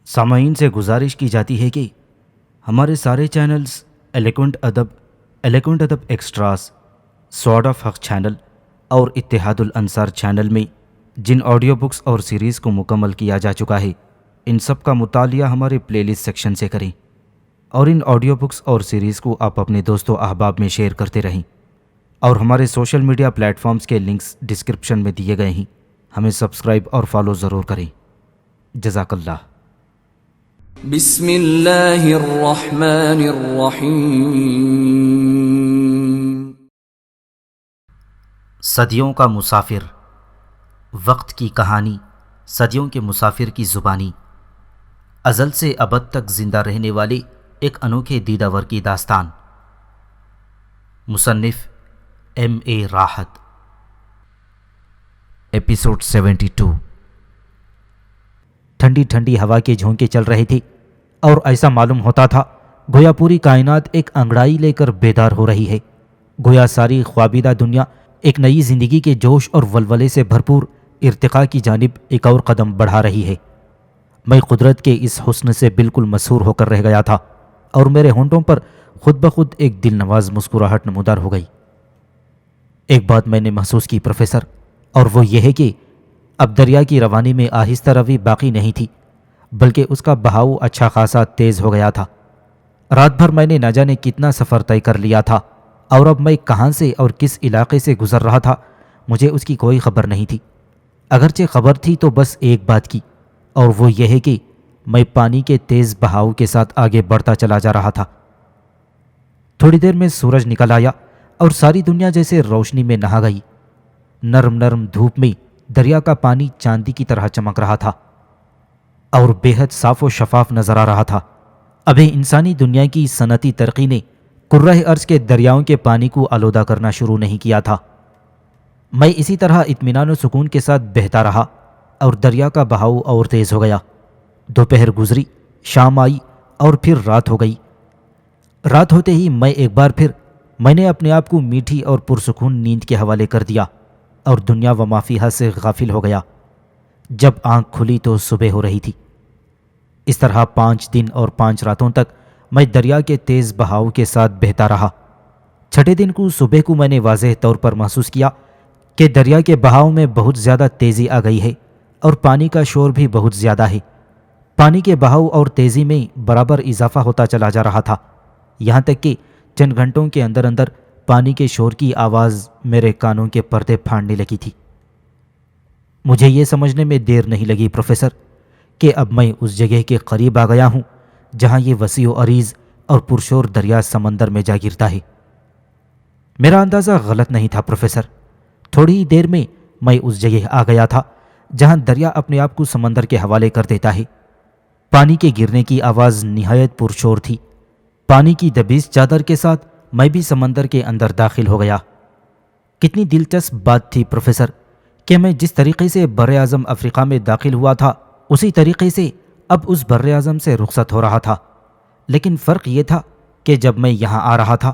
سامعین سے گزارش کی جاتی ہے کہ ہمارے سارے چینلز ایلیکونٹ ادب ایکسٹراز، سوارڈ آف حق چینل اور اتحاد الانصار چینل میں جن آڈیو بکس اور سیریز کو مکمل کیا جا چکا ہے، ان سب کا مطالعہ ہمارے پلے لسٹ سیکشن سے کریں اور ان آڈیو بکس اور سیریز کو آپ اپنے دوست و احباب میں شیئر کرتے رہیں، اور ہمارے سوشل میڈیا پلیٹ فارمز کے لنکس ڈسکرپشن میں دیے گئے ہیں، ہمیں سبسکرائب اور فالو ضرور کریں۔ جزاک اللہ۔ بسم اللہ الرحمن الرحیم۔ صدیوں کا مسافر، وقت کی کہانی، صدیوں کے مسافر کی زبانی، ازل سے ابد تک زندہ رہنے والے ایک انوکھے دیداور کی داستان۔ مصنف M.A. راحت۔ ایپیسوڈ 72۔ ٹھنڈی ٹھنڈی ہوا کے جھونکے چل رہے تھے اور ایسا معلوم ہوتا تھا گویا پوری کائنات ایک انگڑائی لے کر بیدار ہو رہی ہے، گویا ساری خوابیدہ دنیا ایک نئی زندگی کے جوش اور ولولے سے بھرپور ارتقاء کی جانب ایک اور قدم بڑھا رہی ہے۔ میں قدرت کے اس حسن سے بالکل مسحور ہو کر رہ گیا تھا اور میرے ہونٹوں پر خود بخود ایک دل نواز مسکراہٹ نمودار ہو گئی۔ ایک بات میں نے محسوس کی پروفیسر، اور وہ یہ ہے کہ اب دریا کی روانی میں آہستہ روی باقی نہیں تھی، بلکہ اس کا بہاؤ اچھا خاصا تیز ہو گیا تھا۔ رات بھر میں نے نہ جانے کتنا سفر طے کر لیا تھا، اور اب میں کہاں سے اور کس علاقے سے گزر رہا تھا مجھے اس کی کوئی خبر نہیں تھی۔ اگرچہ خبر تھی تو بس ایک بات کی، اور وہ یہ ہے کہ میں پانی کے تیز بہاؤ کے ساتھ آگے بڑھتا چلا جا رہا تھا۔ تھوڑی دیر میں سورج نکل آیا اور ساری دنیا جیسے روشنی میں نہا گئی۔ نرم نرم دھوپ میں دریا کا پانی چاندی کی طرح چمک رہا تھا اور بے حد صاف و شفاف نظر آ رہا تھا۔ ابھی انسانی دنیا کی صنعتی ترقی نے کرۂ ارض کے دریاؤں کے پانی کو آلودہ کرنا شروع نہیں کیا تھا۔ میں اسی طرح اطمینان و سکون کے ساتھ بہتا رہا اور دریا کا بہاؤ اور تیز ہو گیا۔ دوپہر گزری، شام آئی اور پھر رات ہو گئی۔ رات ہوتے ہی میں نے اپنے آپ کو میٹھی اور پرسکون نیند کے حوالے کر دیا اور دنیا و ما فیہا سے غافل ہو گیا۔ جب آنکھ کھلی تو صبح ہو رہی تھی۔ اس طرح 5 دن اور 5 راتوں تک میں دریا کے تیز بہاؤ کے ساتھ بہتا رہا۔ چھٹے دن کو صبح کو میں نے واضح طور پر محسوس کیا کہ دریا کے بہاؤ میں بہت زیادہ تیزی آ گئی ہے اور پانی کا شور بھی بہت زیادہ ہے۔ پانی کے بہاؤ اور تیزی میں برابر اضافہ ہوتا چلا جا رہا تھا، یہاں تک کہ چند گھنٹوں کے اندر اندر پانی کے شور کی آواز میرے کانوں کے پردے پھاڑنے لگی تھی۔ مجھے یہ سمجھنے میں دیر نہیں لگی پروفیسر کہ اب میں اس جگہ کے قریب آ گیا ہوں جہاں یہ وسیع و عریض اور پرشور دریا سمندر میں جا گرتا ہے۔ میرا اندازہ غلط نہیں تھا پروفیسر۔ تھوڑی ہی دیر میں میں اس جگہ آ گیا تھا جہاں دریا اپنے آپ کو سمندر کے حوالے کر دیتا ہے۔ پانی کے گرنے کی آواز نہایت پرشور تھی۔ پانی کی دبیس چادر کے ساتھ میں بھی سمندر کے اندر داخل ہو گیا۔ کتنی دلچسپ بات تھی پروفیسر کہ میں جس طریقے سے بر اعظم افریقہ میں داخل ہوا تھا اسی طریقے سے اب اس بر اعظم سے رخصت ہو رہا تھا، لیکن فرق یہ تھا کہ جب میں یہاں آ رہا تھا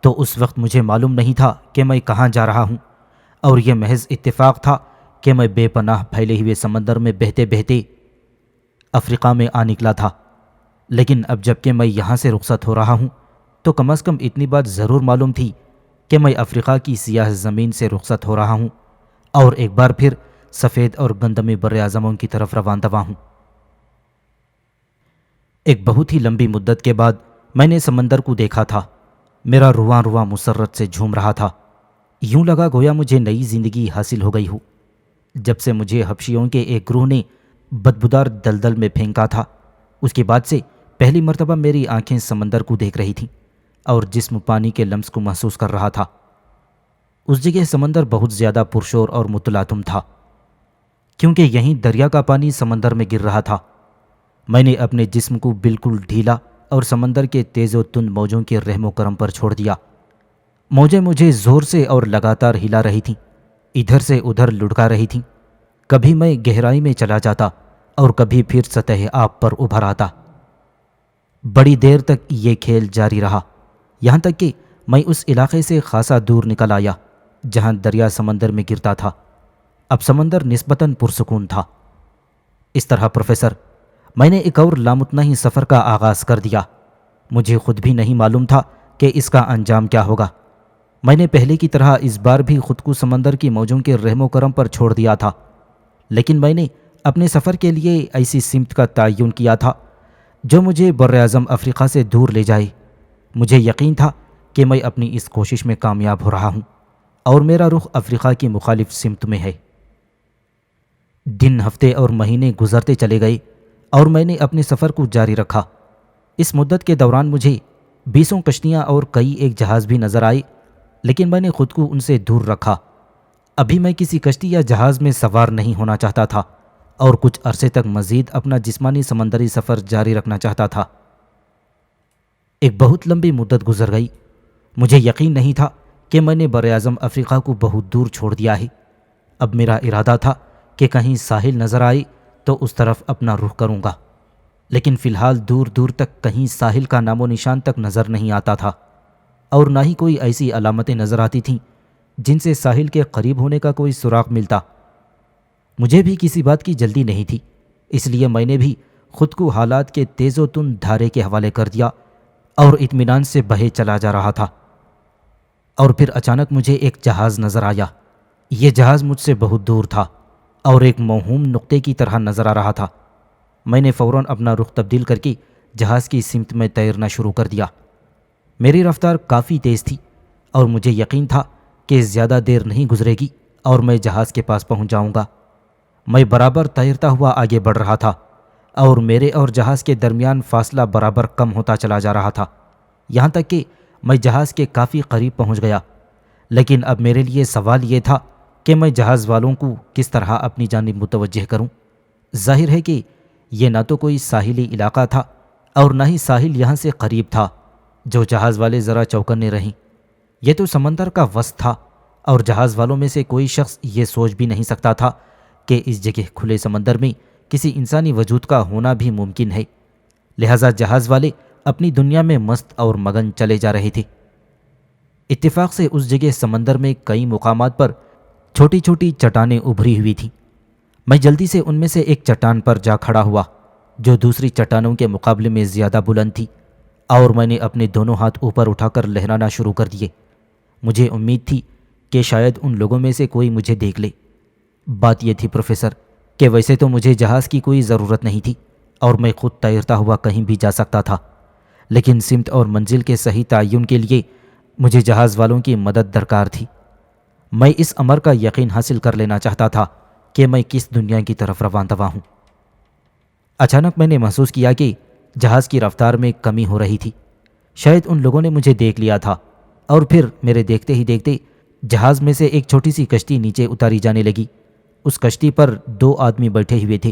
تو اس وقت مجھے معلوم نہیں تھا کہ میں کہاں جا رہا ہوں، اور یہ محض اتفاق تھا کہ میں بے پناہ پھیلے ہوئے سمندر میں بہتے بہتے افریقہ میں آ نکلا تھا۔ لیکن اب جب کہ میں یہاں سے رخصت ہو رہا ہوں تو کم از کم اتنی بات ضرور معلوم تھی کہ میں افریقہ کی سیاہ زمین سے رخصت ہو رہا ہوں اور ایک بار پھر سفید اور گندمی بر اعظموں کی طرف روان دوا ہوں۔ ایک بہت ہی لمبی مدت کے بعد میں نے سمندر کو دیکھا تھا۔ میرا رواں رواں مسرت سے جھوم رہا تھا۔ یوں لگا گویا مجھے نئی زندگی حاصل ہو گئی ہو۔ جب سے مجھے حبشیوں کے ایک گروہ نے بدبودار دلدل میں پھینکا تھا، اس کے بعد سے پہلی مرتبہ میری آنکھیں سمندر کو دیکھ رہی تھیں اور جسم پانی کے لمس کو محسوس کر رہا تھا۔ اس جگہ سمندر بہت زیادہ پرشور اور متلاطم تھا، کیونکہ یہیں دریا کا پانی سمندر میں گر رہا تھا۔ میں نے اپنے جسم کو بالکل ڈھیلا اور سمندر کے تیز و تند موجوں کے رحم و کرم پر چھوڑ دیا۔ موجیں مجھے زور سے اور لگاتار ہلا رہی تھیں، ادھر سے ادھر لڑکا رہی تھیں۔ کبھی میں گہرائی میں چلا جاتا اور کبھی پھر سطح آب پر ابھر آتا۔ بڑی دیر تک یہ کھیل جاری رہا، یہاں تک کہ میں اس علاقے سے خاصا دور نکل آیا جہاں دریا سمندر میں گرتا تھا۔ اب سمندر نسبتاً پرسکون تھا۔ اس طرح پروفیسر میں نے ایک اور لامتناہی سفر کا آغاز کر دیا۔ مجھے خود بھی نہیں معلوم تھا کہ اس کا انجام کیا ہوگا۔ میں نے پہلے کی طرح اس بار بھی خود کو سمندر کی موجوں کے رحم و کرم پر چھوڑ دیا تھا، لیکن میں نے اپنے سفر کے لیے ایسی سمت کا تعین کیا تھا جو مجھے براعظم افریقہ سے دور لے جائے۔ مجھے یقین تھا کہ میں اپنی اس کوشش میں کامیاب ہو رہا ہوں اور میرا رخ افریقہ کی مخالف سمت میں ہے۔ دن، ہفتے اور مہینے گزرتے چلے گئے اور میں نے اپنے سفر کو جاری رکھا۔ اس مدت کے دوران مجھے 20 کشتیاں اور کئی ایک جہاز بھی نظر آئے، لیکن میں نے خود کو ان سے دور رکھا۔ ابھی میں کسی کشتی یا جہاز میں سوار نہیں ہونا چاہتا تھا اور کچھ عرصے تک مزید اپنا جسمانی سمندری سفر جاری رکھنا چاہتا تھا۔ ایک بہت لمبی مدت گزر گئی۔ مجھے یقین نہیں تھا کہ میں نے براعظم افریقہ کو بہت دور چھوڑ دیا ہے۔ اب میرا ارادہ تھا کہ کہیں ساحل نظر آئے تو اس طرف اپنا رخ کروں گا، لیکن فی الحال دور دور تک کہیں ساحل کا نام و نشان تک نظر نہیں آتا تھا، اور نہ ہی کوئی ایسی علامتیں نظر آتی تھیں جن سے ساحل کے قریب ہونے کا کوئی سراغ ملتا۔ مجھے بھی کسی بات کی جلدی نہیں تھی، اس لیے میں نے بھی خود کو حالات کے تیز و تند دھارے کے حوالے کر دیا اور اطمینان سے بہے چلا جا رہا تھا۔ اور پھر اچانک مجھے ایک جہاز نظر آیا۔ یہ جہاز مجھ سے بہت دور تھا اور ایک موہوم نقطے کی طرح نظر آ رہا تھا۔ میں نے فوراً اپنا رخ تبدیل کر کے جہاز کی سمت میں تیرنا شروع کر دیا۔ میری رفتار کافی تیز تھی اور مجھے یقین تھا کہ زیادہ دیر نہیں گزرے گی اور میں جہاز کے پاس پہنچ جاؤں گا۔ میں برابر تیرتا ہوا آگے بڑھ رہا تھا اور میرے اور جہاز کے درمیان فاصلہ برابر کم ہوتا چلا جا رہا تھا، یہاں تک کہ میں جہاز کے کافی قریب پہنچ گیا۔ لیکن اب میرے لیے سوال یہ تھا کہ میں جہاز والوں کو کس طرح اپنی جانب متوجہ کروں۔ ظاہر ہے کہ یہ نہ تو کوئی ساحلی علاقہ تھا اور نہ ہی ساحل یہاں سے قریب تھا جو جہاز والے ذرا چوکنے رہیں۔ یہ تو سمندر کا وسط تھا اور جہاز والوں میں سے کوئی شخص یہ سوچ بھی نہیں سکتا تھا کہ اس جگہ کھلے سمندر میں کسی انسانی وجود کا ہونا بھی ممکن ہے۔ لہٰذا جہاز والے اپنی دنیا میں مست اور مگن چلے جا رہے تھے۔ اتفاق سے اس جگہ سمندر میں کئی مقامات پر چھوٹی چھوٹی چٹانیں ابھری ہوئی تھیں۔ میں جلدی سے ان میں سے ایک چٹان پر جا کھڑا ہوا جو دوسری چٹانوں کے مقابلے میں زیادہ بلند تھی، اور میں نے اپنے دونوں ہاتھ اوپر اٹھا کر لہرانا شروع کر دیے۔ مجھے امید تھی کہ شاید ان لوگوں میں سے کوئی مجھے دیکھ لے۔ بات یہ تھی پروفیسر کہ ویسے تو مجھے جہاز کی کوئی ضرورت نہیں تھی اور میں خود تیرتا ہوا کہیں بھی جا سکتا تھا، لیکن سمت اور منزل کے صحیح تعین کے لیے مجھے جہاز والوں کی مدد درکار تھی۔ میں اس امر کا یقین حاصل کر لینا چاہتا تھا کہ میں کس دنیا کی طرف رواں دوا ہوں۔ اچانک میں نے محسوس کیا کہ جہاز کی رفتار میں کمی ہو رہی تھی۔ شاید ان لوگوں نے مجھے دیکھ لیا تھا، اور پھر میرے دیکھتے ہی دیکھتے جہاز میں سے ایک چھوٹی سی کشتی نیچے اتاری جانے لگی۔ اس کشتی پر 2 آدمی بیٹھے ہوئے تھے۔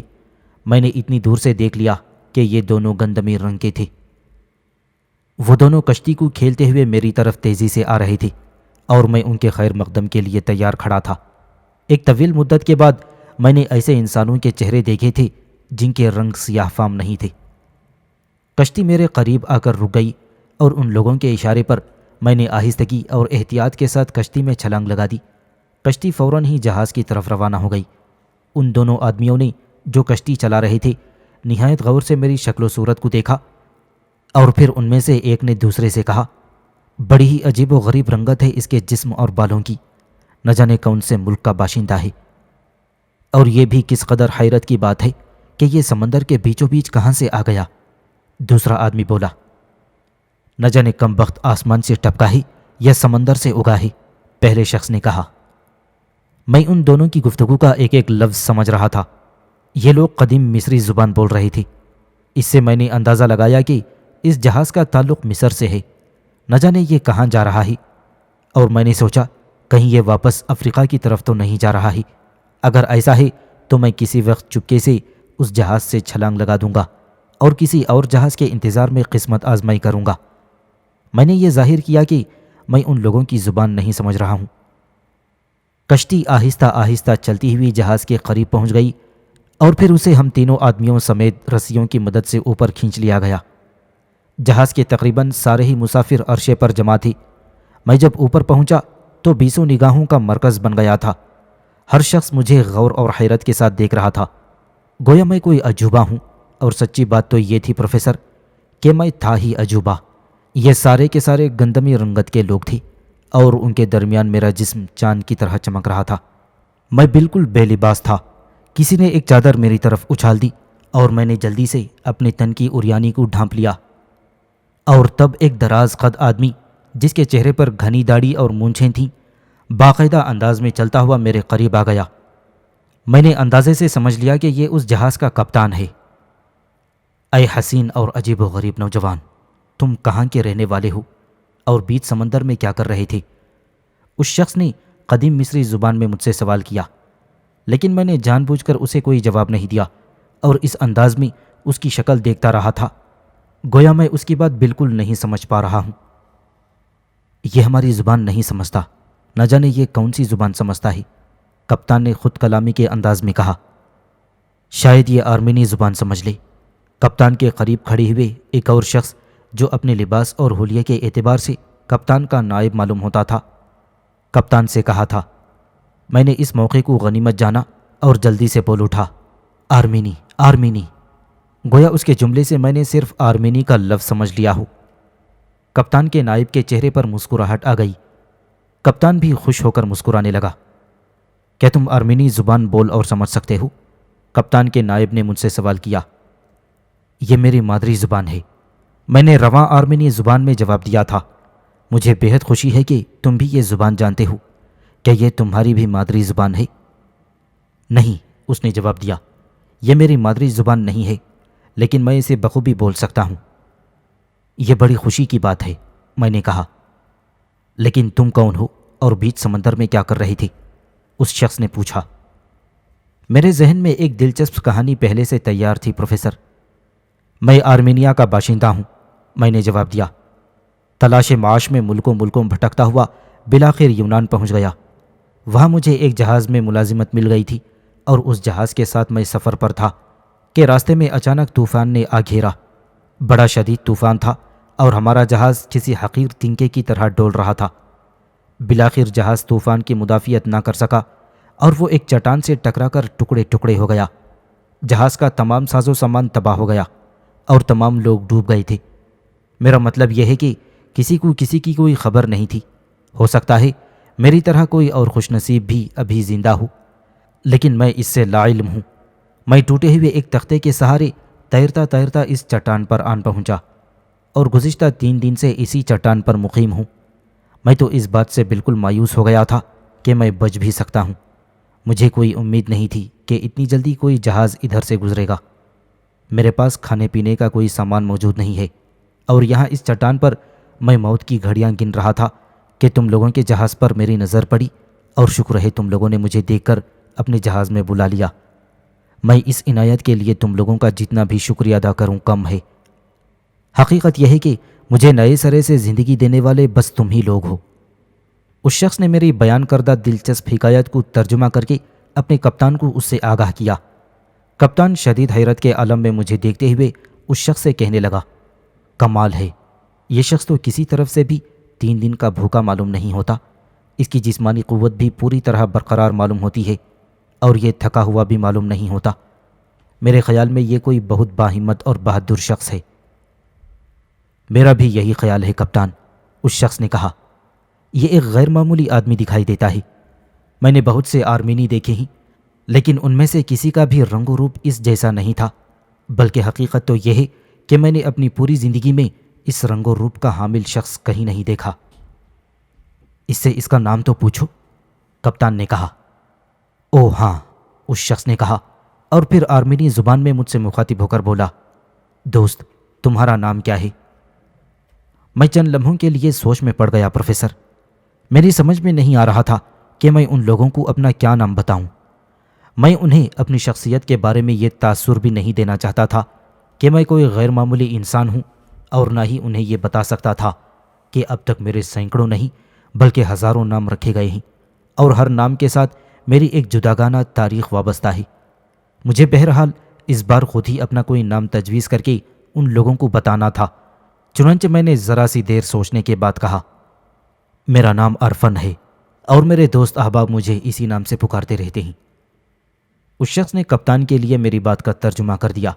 میں نے اتنی دور سے دیکھ لیا کہ یہ دونوں گندمی رنگ کے تھے۔ وہ دونوں کشتی کو کھیلتے ہوئے میری طرف تیزی سے آ رہے تھے اور میں ان کے خیر مقدم کے لیے تیار کھڑا تھا۔ ایک طویل مدت کے بعد میں نے ایسے انسانوں کے چہرے دیکھے تھے جن کے رنگ سیاہ فام نہیں تھے۔ کشتی میرے قریب آ کر رک گئی اور ان لوگوں کے اشارے پر میں نے آہستگی اور احتیاط کے ساتھ کشتی میں چھلانگ لگا دی۔ کشتی فوراً ہی جہاز کی طرف روانہ ہو گئی۔ ان دونوں آدمیوں نے جو کشتی چلا رہے تھے نہایت غور سے میری شکل و صورت کو دیکھا، اور پھر ان میں سے ایک نے دوسرے سے کہا، بڑی ہی عجیب و غریب رنگت ہے اس کے جسم اور بالوں کی، نہ جانے کون سے ملک کا باشندہ ہے، اور یہ بھی کس قدر حیرت کی بات ہے کہ یہ سمندر کے بیچوں بیچ کہاں سے آ گیا۔ دوسرا آدمی بولا، نہ جانے کم بخت آسمان سے ٹپکا ہے یا سمندر سے اگا ہے، پہلے شخص نے کہا۔ میں ان دونوں کی گفتگو کا ایک ایک لفظ سمجھ رہا تھا۔ یہ لوگ قدیم مصری زبان بول رہے تھے۔ اس سے میں نے اندازہ لگایا کہ اس جہاز کا تعلق مصر سے ہے، نہ جانے یہ کہاں جا رہا ہے، اور میں نے سوچا کہیں یہ واپس افریقہ کی طرف تو نہیں جا رہا ہے۔ اگر ایسا ہے تو میں کسی وقت چپکے سے اس جہاز سے چھلانگ لگا دوں گا اور کسی اور جہاز کے انتظار میں قسمت آزمائی کروں گا۔ میں نے یہ ظاہر کیا کہ میں ان لوگوں کی زبان نہیں سمجھ رہا ہوں۔ کشتی آہستہ آہستہ چلتی ہوئی جہاز کے قریب پہنچ گئی اور پھر اسے ہم تینوں آدمیوں سمیت رسیوں کی مدد سے اوپر کھینچ لیا گیا۔ جہاز کے تقریباً سارے ہی مسافر عرشے پر جمع تھے۔ میں جب اوپر پہنچا تو 20 نگاہوں کا مرکز بن گیا تھا۔ ہر شخص مجھے غور اور حیرت کے ساتھ دیکھ رہا تھا، گویا میں کوئی عجوبہ ہوں اور سچی بات تو یہ تھی پروفیسر کہ میں تھا ہی عجوبہ۔ یہ سارے کے سارے گندمی رنگت کے لوگ تھے اور ان کے درمیان میرا جسم چاند کی طرح چمک رہا تھا۔ میں بالکل بے لباس تھا۔ کسی نے ایک چادر میری طرف اچھال دی اور میں نے جلدی سے اپنے تن کی اریانی کو ڈھانپ لیا، اور تب ایک دراز قد آدمی جس کے چہرے پر گھنی داڑھی اور مونچھیں تھیں باقاعدہ انداز میں چلتا ہوا میرے قریب آ گیا۔ میں نے اندازے سے سمجھ لیا کہ یہ اس جہاز کا کپتان ہے۔ اے حسین اور عجیب و غریب نوجوان، تم کہاں کے رہنے والے ہو اور بیچ سمندر میں کیا کر رہے تھے؟ اس شخص نے قدیم مصری زبان میں مجھ سے سوال کیا، لیکن میں نے جان بوجھ کر اسے کوئی جواب نہیں دیا اور اس انداز میں اس کی شکل دیکھتا رہا تھا گویا میں اس کی بات بالکل نہیں سمجھ پا رہا ہوں۔ یہ ہماری زبان نہیں سمجھتا، نہ جانے یہ کون سی زبان سمجھتا ہے، کپتان نے خود کلامی کے انداز میں کہا۔ شاید یہ آرمینی زبان سمجھ لے۔ کپتان کے قریب کھڑے ہوئے ایک اور شخص جو اپنے لباس اور حلیے کے اعتبار سے کپتان کا نائب معلوم ہوتا تھا، کپتان سے کہا تھا۔ میں نے اس موقع کو غنیمت جانا اور جلدی سے بول اٹھا، آرمینی، آرمینی، گویا اس کے جملے سے میں نے صرف آرمینی کا لفظ سمجھ لیا ہو۔ کپتان کے نائب کے چہرے پر مسکراہٹ آ گئی۔ کپتان بھی خوش ہو کر مسکرانے لگا۔ کیا تم آرمینی زبان بول اور سمجھ سکتے ہو؟ کپتان کے نائب نے مجھ سے سوال کیا۔ یہ میری مادری زبان ہے، میں نے رواں آرمینی زبان میں جواب دیا تھا۔ مجھے بہت خوشی ہے کہ تم بھی یہ زبان جانتے ہو۔ کیا یہ تمہاری بھی مادری زبان ہے؟ نہیں، اس نے جواب دیا، یہ میری مادری زبان نہیں ہے، لیکن میں اسے بخوبی بول سکتا ہوں۔ یہ بڑی خوشی کی بات ہے، میں نے کہا۔ لیکن تم کون ہو اور بیچ سمندر میں کیا کر رہے تھے؟ اس شخص نے پوچھا۔ میرے ذہن میں ایک دلچسپ کہانی پہلے سے تیار تھی پروفیسر۔ میں آرمینیا کا باشندہ ہوں، میں نے جواب دیا۔ تلاش معاش میں ملکوں بھٹکتا ہوا بالآخر یونان پہنچ گیا۔ وہاں مجھے ایک جہاز میں ملازمت مل گئی تھی اور اس جہاز کے ساتھ میں سفر پر تھا کہ راستے میں اچانک طوفان نے آ گھیرا۔ بڑا شدید طوفان تھا اور ہمارا جہاز کسی حقیر تنکے کی طرح ڈول رہا تھا۔ بالآخر جہاز طوفان کی مدافعت نہ کر سکا اور وہ ایک چٹان سے ٹکرا کر ٹکڑے ٹکڑے ہو گیا۔ جہاز کا تمام ساز و سامان تباہ ہو گیا اور تمام لوگ ڈوب گئے تھے۔ میرا مطلب یہ ہے کہ کسی کو کسی کی کوئی خبر نہیں تھی۔ ہو سکتا ہے میری طرح کوئی اور خوش نصیب بھی ابھی زندہ ہو، لیکن میں اس سے لا علم ہوں۔ میں ٹوٹے ہوئے ایک تختے کے سہارے تیرتا تیرتا اس چٹان پر آن پہنچا اور گزشتہ 3 دن سے اسی چٹان پر مقیم ہوں۔ میں تو اس بات سے بالکل مایوس ہو گیا تھا کہ میں بچ بھی سکتا ہوں۔ مجھے کوئی امید نہیں تھی کہ اتنی جلدی کوئی جہاز ادھر سے گزرے گا۔ میرے پاس کھانے پینے کا کوئی سامان موجود نہیں ہے، اور یہاں اس چٹان پر میں موت کی گھڑیاں گن رہا تھا کہ تم لوگوں کے جہاز پر میری نظر پڑی، اور شکر ہے تم لوگوں نے مجھے دیکھ کر اپنے جہاز میں بلا لیا۔ میں اس عنایت کے لیے تم لوگوں کا جتنا بھی شکریہ ادا کروں کم ہے۔ حقیقت یہ ہے کہ مجھے نئے سرے سے زندگی دینے والے بس تم ہی لوگ ہو۔ اس شخص نے میری بیان کردہ دلچسپ حکایت کو ترجمہ کر کے اپنے کپتان کو اس سے آگاہ کیا۔ کپتان شدید حیرت کے عالم میں مجھے دیکھتے ہوئے اس شخص سے کہنے لگا، کمال ہے، یہ شخص تو کسی طرف سے بھی 3 دن کا بھوکا معلوم نہیں ہوتا۔ اس کی جسمانی قوت بھی پوری طرح برقرار معلوم ہوتی ہے اور یہ تھکا ہوا بھی معلوم نہیں ہوتا۔ میرے خیال میں یہ کوئی بہت باہمت اور بہادر شخص ہے۔ میرا بھی یہی خیال ہے کپتان، اس شخص نے کہا۔ یہ ایک غیر معمولی آدمی دکھائی دیتا ہے۔ میں نے بہت سے آرمینی دیکھے ہیں، لیکن ان میں سے کسی کا بھی رنگ و روپ اس جیسا نہیں تھا، بلکہ حقیقت تو یہ ہے کہ میں نے اپنی پوری زندگی میں اس رنگ و روپ کا حامل شخص کہیں نہیں دیکھا۔ اس سے اس کا نام تو پوچھو، کپتان نے کہا۔ او ہاں، اس شخص نے کہا، اور پھر آرمینی زبان میں مجھ سے مخاطب ہو کر بولا، دوست تمہارا نام کیا ہے؟ میں چند لمحوں کے لیے سوچ میں پڑ گیا پروفیسر۔ میری سمجھ میں نہیں آ رہا تھا کہ میں ان لوگوں کو اپنا کیا نام بتاؤں۔ میں انہیں اپنی شخصیت کے بارے میں یہ تاثر بھی نہیں دینا چاہتا تھا کہ میں کوئی غیر معمولی انسان ہوں، اور نہ ہی انہیں یہ بتا سکتا تھا کہ اب تک میرے سینکڑوں نہیں بلکہ ہزاروں نام رکھے گئے ہیں، اور ہر نام کے ساتھ میری ایک جداگانہ تاریخ وابستہ ہے۔ مجھے بہرحال اس بار خود ہی اپنا کوئی نام تجویز کر کے ان لوگوں کو بتانا تھا۔ چنانچہ میں نے ذرا سی دیر سوچنے کے بعد کہا، میرا نام عرفن ہے، اور میرے دوست احباب مجھے اسی نام سے پکارتے رہتے ہیں۔ اس شخص نے کپتان کے لیے میری بات کا ترجمہ کر دیا۔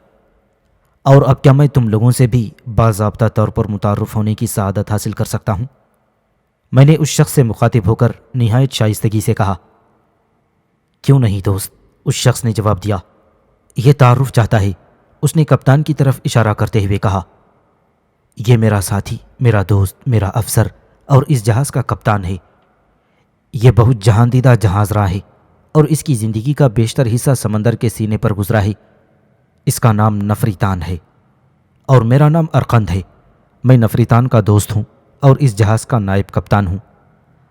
اور اب کیا میں تم لوگوں سے بھی باضابطہ طور پر متعارف ہونے کی سعادت حاصل کر سکتا ہوں؟ میں نے اس شخص سے مخاطب ہو کر نہایت شائستگی سے کہا۔ کیوں نہیں دوست، اس شخص نے جواب دیا۔ یہ تعارف چاہتا ہے، اس نے کپتان کی طرف اشارہ کرتے ہوئے کہا۔ یہ میرا ساتھی، میرا دوست، میرا افسر اور اس جہاز کا کپتان ہے۔ یہ بہت جہاندیدہ جہاز راہ ہے اور اس کی زندگی کا بیشتر حصہ سمندر کے سینے پر گزرا ہے۔ اس کا نام نفریتان ہے اور میرا نام ارقند ہے۔ میں نفریتان کا دوست ہوں اور اس جہاز کا نائب کپتان ہوں۔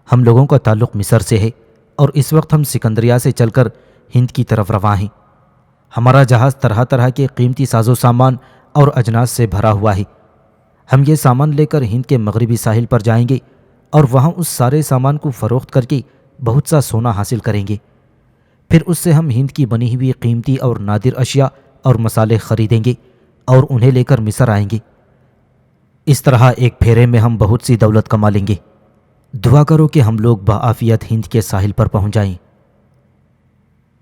ہم لوگوں کا تعلق مصر سے ہے اور اس وقت ہم سکندریہ سے چل کر ہند کی طرف رواں ہیں۔ ہمارا جہاز طرح طرح کے قیمتی ساز و سامان اور اجناس سے بھرا ہوا ہے۔ ہم یہ سامان لے کر ہند کے مغربی ساحل پر جائیں گے اور وہاں اس سارے سامان کو فروخت کر کے بہت سا سونا حاصل کریں گے۔ پھر اس سے ہم ہند کی بنی ہوئی قیمتی اور نادر اشیاء اور مسالے خریدیں گے اور انہیں لے کر مصر آئیں گے۔ اس طرح ایک پھیرے میں ہم بہت سی دولت کما لیں گے۔ دعا کرو کہ ہم لوگ بعافیت ہند کے ساحل پر پہنچ جائیں۔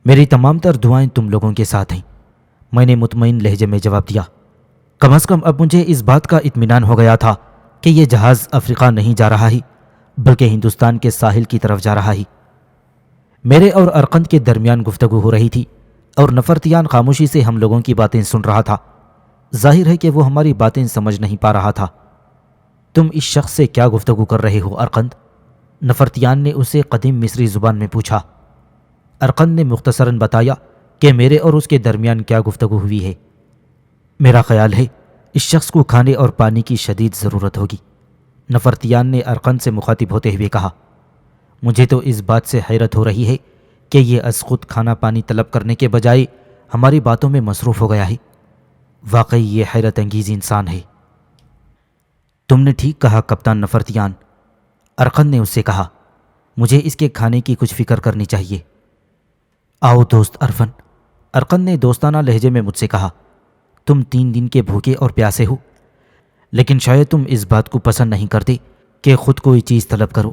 میری تمام تر دعائیں تم لوگوں کے ساتھ ہیں، میں نے مطمئن لہجے میں جواب دیا۔ کم از کم اب مجھے اس بات کا اطمینان ہو گیا تھا کہ یہ جہاز افریقہ نہیں جا رہا ہے بلکہ ہندوستان کے ساحل کی طرف جا رہا ہے۔ میرے اور ارقند کے درمیان گفتگو ہو رہی تھی اور نفرتیان خاموشی سے ہم لوگوں کی باتیں سن رہا تھا۔ ظاہر ہے کہ وہ ہماری باتیں سمجھ نہیں پا رہا تھا۔ تم اس شخص سے کیا گفتگو کر رہے ہو ارقند؟ نفرتیان نے اسے قدیم مصری زبان میں پوچھا۔ ارقند نے مختصراً بتایا کہ میرے اور اس کے درمیان کیا گفتگو ہوئی ہے۔ میرا خیال ہے اس شخص کو کھانے اور پانی کی شدید ضرورت ہوگی، نفرتیان نے ارقند سے مخاطب ہوتے ہوئے کہا۔ مجھے تو اس بات سے حیرت ہو رہی ہے کہ یہ از خود کھانا پانی طلب کرنے کے بجائے ہماری باتوں میں مصروف ہو گیا ہے۔ واقعی یہ حیرت انگیز انسان ہے۔ تم نے ٹھیک کہا کپتان نفرتیان، ارقند نے اس سے کہا۔ مجھے اس کے کھانے کی کچھ فکر کرنی چاہیے۔ آؤ دوست ارفن، ارقند نے دوستانہ لہجے میں مجھ سے کہا۔ تم 3 دن کے بھوکے اور پیاسے ہو، لیکن شاید تم اس بات کو پسند نہیں کرتے کہ خود کوئی چیز طلب کرو۔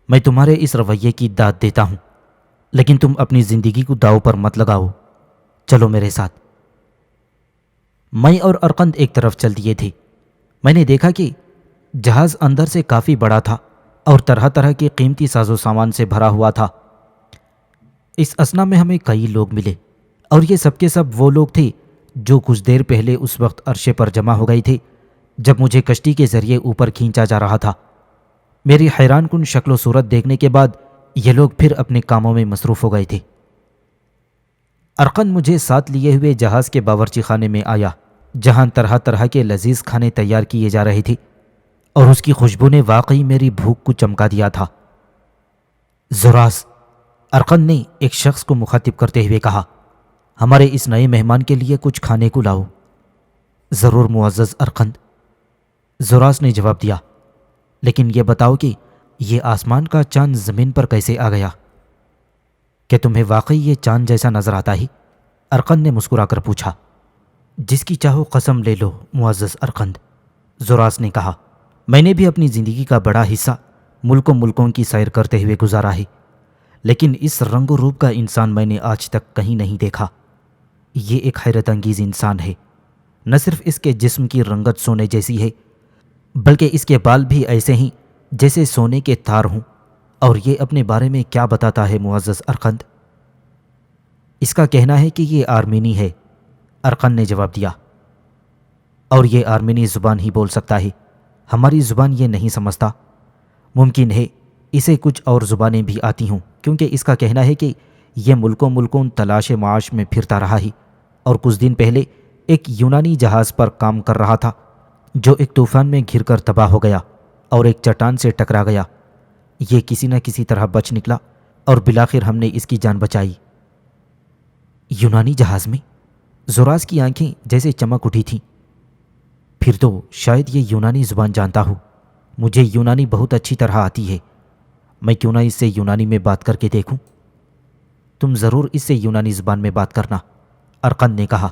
میں تمہارے اس رویے کی داد دیتا ہوں، لیکن تم اپنی زندگی کو داؤ پر مت لگاؤ۔ چلو میرے ساتھ۔ میں اور ارقند ایک طرف چل دیے تھے۔ میں نے دیکھا کہ جہاز اندر سے کافی بڑا تھا اور طرح طرح کے قیمتی ساز و سامان سے بھرا ہوا تھا۔ اس اثنا میں ہمیں کئی لوگ ملے اور یہ سب کے سب وہ لوگ تھے جو کچھ دیر پہلے اس وقت عرشے پر جمع ہو گئے تھے جب مجھے کشتی کے ذریعے اوپر کھینچا جا رہا تھا۔ میری حیران کن شکل و صورت دیکھنے کے بعد یہ لوگ پھر اپنے کاموں میں مصروف ہو گئے تھے۔ ارقند مجھے ساتھ لیے ہوئے جہاز کے باورچی خانے میں آیا جہاں طرح طرح کے لذیذ کھانے تیار کیے جا رہے تھے اور اس کی خوشبو نے واقعی میری بھوک کو چمکا دیا تھا۔ زوراس، ارقند نے ایک شخص کو مخاطب کرتے ہوئے کہا، ہمارے اس نئے مہمان کے لیے کچھ کھانے کو لاؤ۔ ضرور معزز ارقند، زوراس نے جواب دیا، لیکن یہ بتاؤ کہ یہ آسمان کا چاند زمین پر کیسے آ گیا؟ کہ تمہیں واقعی یہ چاند جیسا نظر آتا ہے؟ ارقند نے مسکرا کر پوچھا۔ جس کی چاہو قسم لے لو معزز ارقند، زوراس نے کہا، میں نے بھی اپنی زندگی کا بڑا حصہ ملکوں کی سیر کرتے ہوئے گزارا ہے، لیکن اس رنگ و روپ کا انسان میں نے آج تک کہیں نہیں دیکھا۔ یہ ایک حیرت انگیز انسان ہے۔ نہ صرف اس کے جسم کی رنگت سونے جیسی ہے بلکہ اس کے بال بھی ایسے ہیں جیسے سونے کے تار ہوں۔ اور یہ اپنے بارے میں کیا بتاتا ہے معزز ارقند؟ اس کا کہنا ہے کہ یہ آرمینی ہے، ارقند نے جواب دیا، اور یہ آرمینی زبان ہی بول سکتا ہے، ہماری زبان یہ نہیں سمجھتا۔ ممکن ہے اسے کچھ اور زبانیں بھی آتی ہوں، کیونکہ اس کا کہنا ہے کہ یہ ملکوں تلاش معاش میں پھرتا رہا ہے اور کچھ دن پہلے ایک یونانی جہاز پر کام کر رہا تھا جو ایک طوفان میں گھر کر تباہ ہو گیا اور ایک چٹان سے ٹکرا گیا۔ یہ کسی نہ کسی طرح بچ نکلا اور بالآخر ہم نے اس کی جان بچائی۔ یونانی جہاز میں؟ زوراس کی آنکھیں جیسے چمک اٹھی تھیں۔ پھر تو شاید یہ یونانی زبان جانتا ہو۔ مجھے یونانی بہت اچھی طرح آتی ہے، میں کیوں نہ اس سے یونانی میں بات کر کے دیکھوں؟ تم ضرور اس سے یونانی زبان میں بات کرنا، ارقند نے کہا،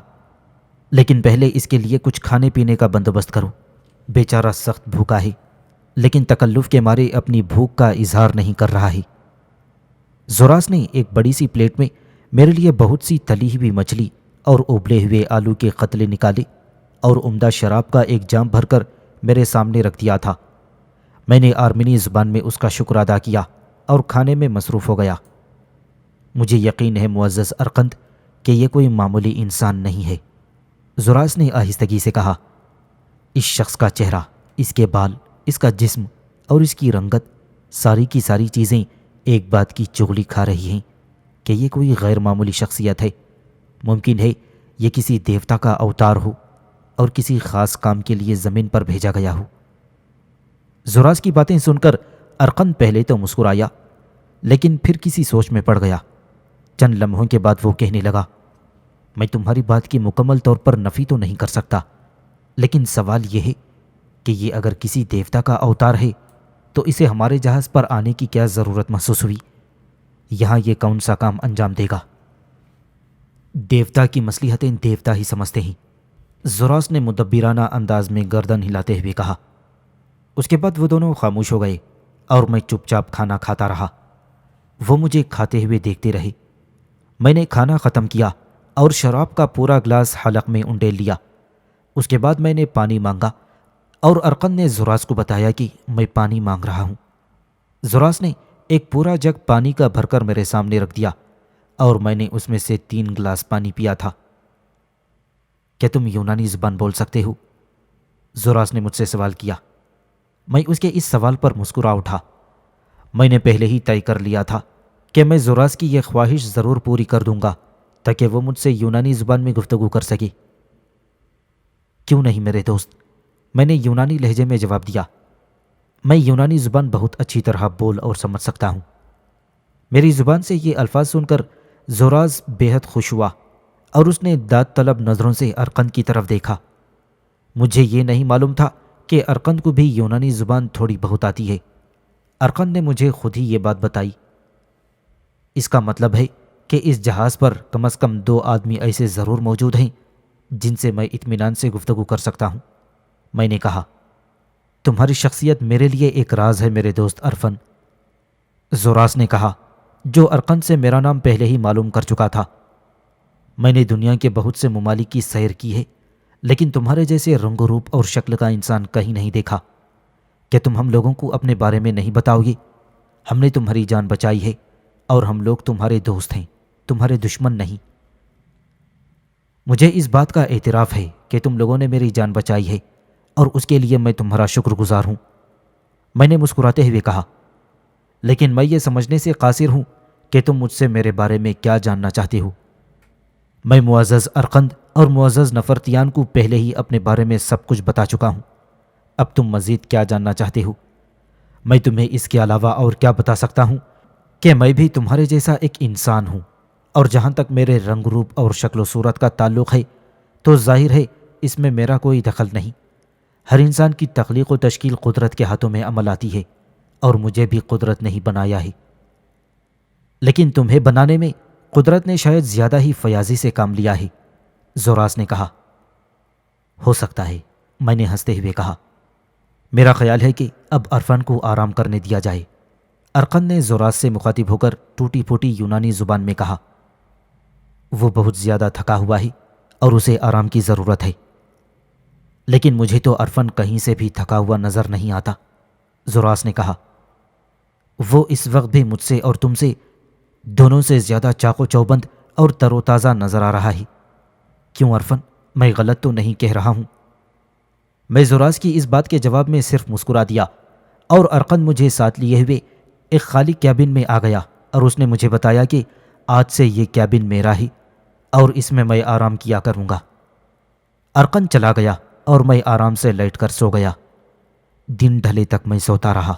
لیکن پہلے اس کے لیے کچھ کھانے پینے کا بندوبست کرو۔ بیچارہ سخت بھوکا ہے، لیکن تکلف کے مارے اپنی بھوک کا اظہار نہیں کر رہا ہے۔ زوراس نے ایک بڑی سی پلیٹ میں میرے لیے بہت سی تلی ہوئی مچھلی اور ابلے ہوئے آلو کے قتلے نکالے اور عمدہ شراب کا ایک جام بھر کر میرے سامنے رکھ دیا تھا۔ میں نے آرمینی زبان میں اس کا شکر ادا کیا اور کھانے میں مصروف ہو گیا۔ مجھے یقین ہے معزز ارقند کہ یہ کوئی معمولی انسان نہیں ہے، زراس نے آہستگی سے کہا۔ اس شخص کا چہرہ، اس کے بال، اس کا جسم اور اس کی رنگت، ساری کی ساری چیزیں ایک بات کی چغلی کھا رہی ہیں کہ یہ کوئی غیر معمولی شخصیت ہے۔ ممکن ہے یہ کسی دیوتا کا اوتار ہو اور کسی خاص کام کے لیے زمین پر بھیجا گیا ہو۔ زراس کی باتیں سن کر ارقند پہلے تو مسکرایا، لیکن پھر کسی سوچ میں پڑ گیا۔ چند لمحوں کے بعد وہ کہنے لگا، میں تمہاری بات کی مکمل طور پر نفی تو نہیں کر سکتا، لیکن سوال یہ ہے کہ یہ اگر کسی دیوتا کا اوتار ہے تو اسے ہمارے جہاز پر آنے کی کیا ضرورت محسوس ہوئی؟ یہاں یہ کون سا کام انجام دے گا؟ دیوتا کی مصلحتیں دیوتا ہی سمجھتے ہیں، زراس نے مدبرانہ انداز میں گردن ہلاتے ہوئے کہا۔ اس کے بعد وہ دونوں خاموش ہو گئے اور میں چپ چاپ کھانا کھاتا رہا۔ وہ مجھے کھاتے ہوئے دیکھتے رہے۔ میں نے کھانا ختم کیا اور شراب کا پورا گلاس حلق میں انڈیل لیا۔ اس کے بعد میں نے پانی مانگا اور ارقند نے زراس کو بتایا کہ میں پانی مانگ رہا ہوں۔ زراس نے ایک پورا جگ پانی کا بھر کر میرے سامنے رکھ دیا اور میں نے اس میں سے 3 گلاس پانی پیا تھا۔ کیا تم یونانی زبان بول سکتے ہو؟ زراس نے مجھ سے سوال کیا۔ میں اس کے اس سوال پر مسکرا اٹھا۔ میں نے پہلے ہی طے کر لیا تھا کہ میں زراس کی یہ خواہش ضرور پوری کر دوں گا تاکہ وہ مجھ سے یونانی زبان میں گفتگو کر سکے۔ کیوں نہیں میرے دوست، میں نے یونانی لہجے میں جواب دیا۔ میں یونانی زبان بہت اچھی طرح بول اور سمجھ سکتا ہوں۔ میری زبان سے یہ الفاظ سن کر زراس بے حد خوش ہوا اور اس نے داد طلب نظروں سے ارقند کی طرف دیکھا۔ مجھے یہ نہیں معلوم تھا کہ ارقند کو بھی یونانی زبان تھوڑی بہت آتی ہے۔ ارقند نے مجھے خود ہی یہ بات بتائی۔ اس کا مطلب ہے کہ اس جہاز پر کم از کم 2 آدمی ایسے ضرور موجود ہیں جن سے میں اطمینان سے گفتگو کر سکتا ہوں۔ میں نے کہا، تمہاری شخصیت میرے لیے ایک راز ہے میرے دوست عرفن۔ زراس نے کہا، جو ارقند سے میرا نام پہلے ہی معلوم کر چکا تھا۔ میں نے دنیا کے بہت سے ممالک کی سیر کی ہے، لیکن تمہارے جیسے رنگ و روپ اور شکل کا انسان کہیں نہیں دیکھا۔ کہ تم ہم لوگوں کو اپنے بارے میں نہیں بتاؤ گے؟ ہم نے تمہاری جان بچائی ہے اور ہم لوگ تمہارے دوست ہیں، تمہارے دشمن نہیں۔ مجھے اس بات کا اعتراف ہے کہ تم لوگوں نے میری جان بچائی ہے اور اس کے لیے میں تمہارا شکر گزار ہوں۔ میں نے مسکراتے ہوئے کہا، لیکن میں یہ سمجھنے سے قاصر ہوں کہ تم مجھ سے میرے بارے میں کیا جاننا چاہتے ہو۔ میں معزز ارقند اور معزز نفرتیان کو پہلے ہی اپنے بارے میں سب کچھ بتا چکا ہوں۔ اب تم مزید کیا جاننا چاہتے ہو؟ میں تمہیں اس کے علاوہ اور کیا بتا سکتا ہوں کہ میں بھی تمہارے جیسا ایک انسان ہوں، اور جہاں تک میرے رنگ روپ اور شکل و صورت کا تعلق ہے تو ظاہر ہے اس میں میرا کوئی دخل نہیں۔ ہر انسان کی تخلیق و تشکیل قدرت کے ہاتھوں میں عمل آتی ہے، اور مجھے بھی قدرت نے ہی بنایا ہے۔ لیکن تمہیں بنانے میں قدرت نے شاید زیادہ ہی فیاضی سے کام لیا ہے، زراس نے کہا۔ ہو سکتا ہے، میں نے ہنستے ہوئے کہا۔ میرا خیال ہے کہ اب عرفن کو آرام کرنے دیا جائے۔ ارقند نے زراس سے مخاطب ہو کر ٹوٹی پھوٹی یونانی زبان میں کہا۔ وہ بہت زیادہ تھکا ہوا ہے اور اسے آرام کی ضرورت ہے۔ لیکن مجھے تو عرفن کہیں سے بھی تھکا ہوا نظر نہیں آتا، زراس نے کہا۔ وہ اس وقت بھی مجھ سے اور تم سے دونوں سے زیادہ چاق و چوبند اور تر و تازہ نظر آ رہا ہے۔ کیوں عرفن، میں غلط تو نہیں کہہ رہا ہوں؟ میں زراس کی اس بات کے جواب میں صرف مسکرا دیا، اور ارقند مجھے ساتھ لیے ہوئے ایک خالی کیبن میں آ گیا اور اس نے مجھے بتایا کہ آج سے یہ کیبن میرا ہے اور اس میں میں آرام کیا کروں گا۔ ارقند چلا گیا اور میں آرام سے لیٹ کر سو گیا۔ دن ڈھلے تک میں سوتا رہا۔